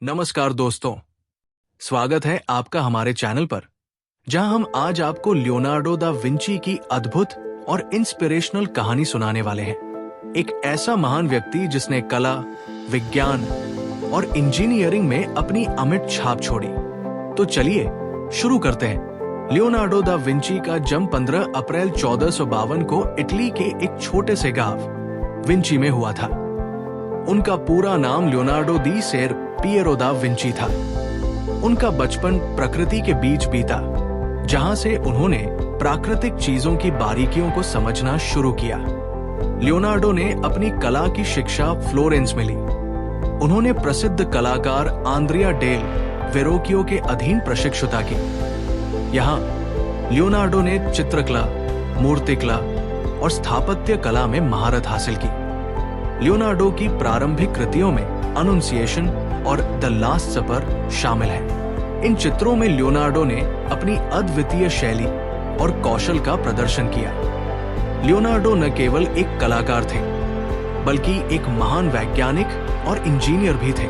नमस्कार दोस्तों, स्वागत है आपका हमारे चैनल पर, जहां हम आज आपको लियोनार्डो दा विंची की अद्भुत और इंस्पिरेशनल कहानी सुनाने वाले हैं। एक ऐसा महान व्यक्ति जिसने कला, विज्ञान और इंजीनियरिंग में अपनी अमिट छाप छोड़ी। तो चलिए शुरू करते हैं। लियोनार्डो दा विंची का जन्म 15 अप्रैल 1452 को इटली के एक छोटे से गांव विंची में हुआ था। उनका पूरा नाम लियोनार्डो दी सेर पिएरो दा विंची था। उनका बचपन प्रकृति के बीच बीता, जहां से उन्होंने प्राकृतिक चीजों की बारीकियों को समझना शुरू किया। लियोनार्डो ने अपनी कला की शिक्षा फ्लोरेंस में ली। उन्होंने प्रसिद्ध कलाकार आंद्रिया डेल वेरोकियो के अधीन प्रशिक्षुता की। यहाँ लियोनार्डो ने चित्रकला, मूर्तिकला और स्थापत्य कला में महारत हासिल की। लियोनार्डो की प्रारंभिक कृतियों में अनुन्सिएशन और द लास्ट सपर शामिल है। इन चित्रों में लियोनार्डो ने अपनी अद्वितीय शैली और कौशल का प्रदर्शन किया। लियोनार्डो न केवल एक कलाकार थे, बल्कि एक महान वैज्ञानिक और इंजीनियर भी थे।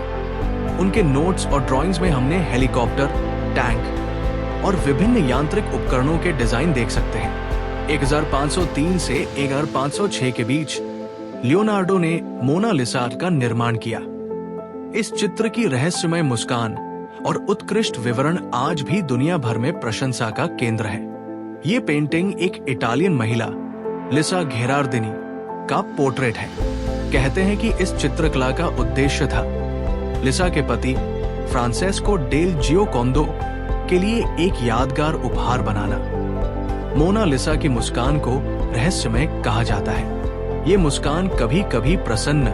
उनके नोट्स और ड्राइंग्स में हमने हेलीकॉप्टर, टैंक और विभिन्न यांत्रिक उपकरणों के डिजाइन देख सकते हैं। 1503 से 1506 के बीच लियोनार्डो ने मोनालिसा का निर्माण किया। इस चित्र की रहस्यमय मुस्कान और उत्कृष्ट विवरण आज भी दुनिया भर में प्रशंसा का केंद्र है। ये पेंटिंग एक इटालियन महिला लिसा घेरार्दिनी का पोर्ट्रेट है। कहते हैं कि इस चित्रकला का उद्देश्य था लिसा के पति फ्रांसेस्को डेल जियोकोंदो के लिए एक यादगार उपहार बनाना। मोनालिसा की मुस्कान को रहस्यमय कहा जाता है। ये मुस्कान कभी कभी प्रसन्न,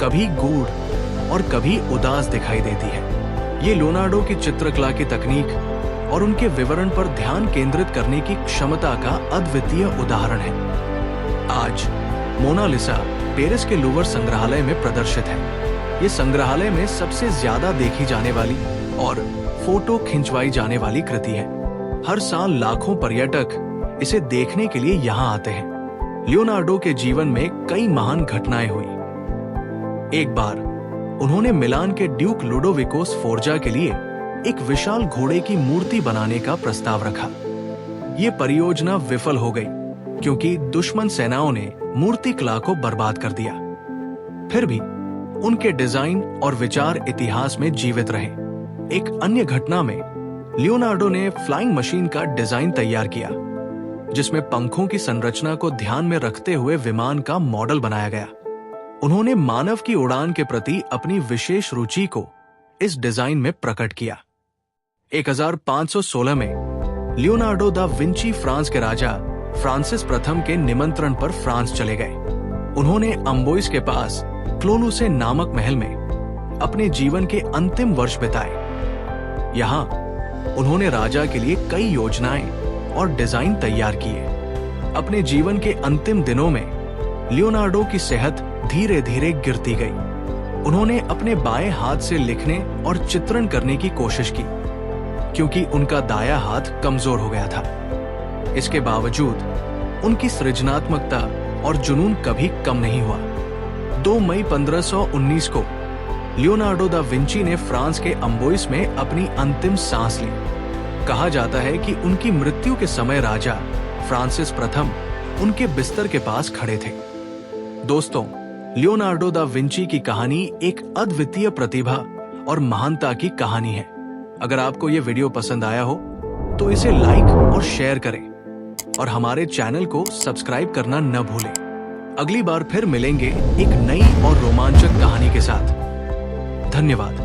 कभी गूढ़ और कभी उदास दिखाई देती है। ये लियोनार्डो की चित्रकला की तकनीक और उनके विवरण पर ध्यान केंद्रित करने की क्षमता का अद्वितीय उदाहरण है। आज मोनालिसा पेरिस के लूवर संग्रहालय में प्रदर्शित है। ये संग्रहालय में सबसे ज्यादा देखी जाने वाली और फोटो खिंचवाई जाने वाली कृति है। हर साल लाखों पर्यटक इसे देखने के लिए यहाँ आते हैं। लियोनार्डो के जीवन में कई महान घटनाएं हुई। एक बार उन्होंने मिलान के ड्यूक लुडोविको स्फोर्जा के लिए एक विशाल घोड़े की मूर्ति बनाने का प्रस्ताव रखा। ये परियोजना विफल हो गई क्योंकि दुश्मन सेनाओं ने मूर्ति कला को बर्बाद कर दिया। फिर भी उनके डिजाइन और विचार इतिहास में जीवित रहे। एक अन्य घटना में लियोनार्डो ने फ्लाइंग मशीन का डिजाइन तैयार किया, जिसमें पंखों की संरचना को ध्यान में रखते हुए विमान का मॉडल बनाया गया। उन्होंने मानव की उड़ान के प्रति अपनी विशेष रुचि को इस डिजाइन में प्रकट किया। 1516 में लियोनार्डो दा विंची फ्रांस के राजा फ्रांसिस प्रथम के निमंत्रण पर फ्रांस चले गए। उन्होंने अम्बोइस के पास क्लोलुसे नामक महल में अपने जीवन के अंतिम वर्ष बिताए। यहाँ उन्होंने राजा के लिए कई योजनाएं और डिजाइन तैयार किए। अपने जीवन के अंतिम दिनों में लियोनार्डो की सेहत धीरे धीरे गिरती गई। उन्होंने अपने बाएं हाथ से लिखने और चित्रण करने की कोशिश की, क्योंकि उनका दायां हाथ कमजोर हो गया था। इसके बावजूद उनकी सृजनात्मकता और जुनून कभी कम नहीं हुआ। 2 मई 1519 को लियोनार्डो दा विंची ने फ्रांस के अम्बोइस में अपनी अंतिम सांस ली। कहा जाता है कि उनकी मृत्यु के समय राजा फ्रांसिस प्रथम उनके बिस्तर के पास खड़े थे। दोस्तों, लियोनार्डो दा विंची की कहानी एक अद्वितीय प्रतिभा और महानता की कहानी है। अगर आपको ये वीडियो पसंद आया हो तो इसे लाइक और शेयर करें और हमारे चैनल को सब्सक्राइब करना न भूलें। अगली बार फिर मिलेंगे एक नई और रोमांचक कहानी के साथ। धन्यवाद।